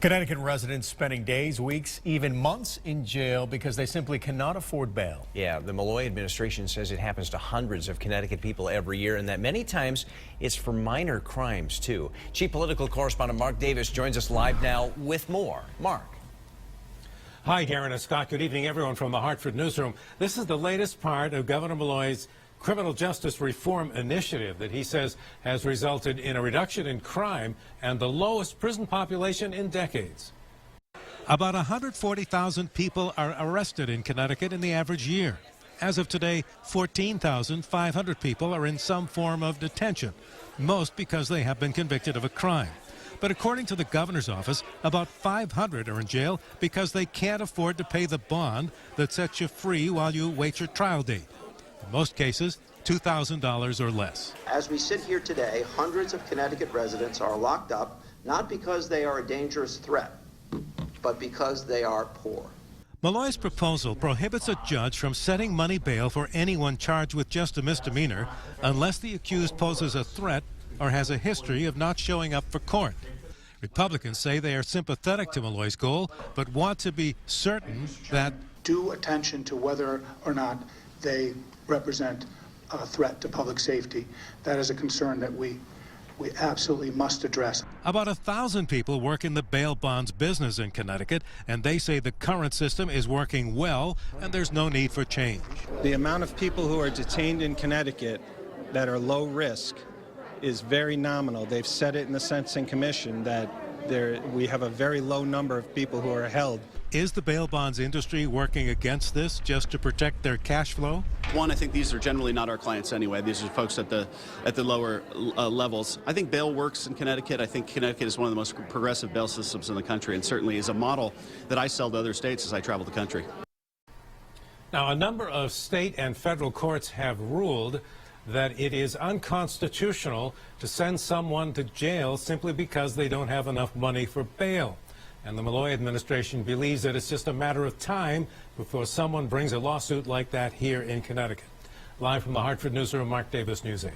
Connecticut residents spending days, weeks, even months in jail because they simply cannot afford bail. Yeah, the Malloy administration says it happens to hundreds of Connecticut people every year, and that many times it's for minor crimes, too. Chief political correspondent Mark Davis joins us live now with more. Mark. Hi, Darren and Scott. Good evening, everyone from the Hartford newsroom. This is the latest part of Governor Malloy's criminal justice reform initiative that he says has resulted in a reduction in crime and the lowest prison population in decades. About 140,000 people are arrested in Connecticut in the average year. As of today, 14,500 people are in some form of detention, most because they have been convicted of a crime. But according to the governor's office, about 500 are in jail because they can't afford to pay the bond that sets you free while you wait your trial date. In most cases, $2,000 or less. As we sit here today, hundreds of Connecticut residents are locked up, not because they are a dangerous threat, but because they are poor. Malloy's proposal prohibits a judge from setting money bail for anyone charged with just a misdemeanor unless the accused poses a threat or has a history of not showing up for court. Republicans say they are sympathetic to Malloy's goal, but want to be certain that due attention to whether or not they represent a threat to public safety. That is a concern that we absolutely must address. About 1,000 people work in the bail bonds business in Connecticut, and they say the current system is working well and there's no need for change. The amount of people who are detained in Connecticut that are low risk is very nominal. They've said it in the Sentencing Commission that we have a very low number of people who are held. Is the bail bonds industry working against this just to protect their cash flow? One, I think these are generally not our clients anyway. These are folks at the lower levels. I think bail works in Connecticut. I think Connecticut is one of the most progressive bail systems in the country, and certainly is a model that I sell to other states as I travel the country. Now, a number of state and federal courts have ruled that it is unconstitutional to send someone to jail simply because they don't have enough money for bail. And the Malloy administration believes that it's just a matter of time before someone brings a lawsuit like that here in Connecticut. Live from the Hartford newsroom, Mark Davis, News 8.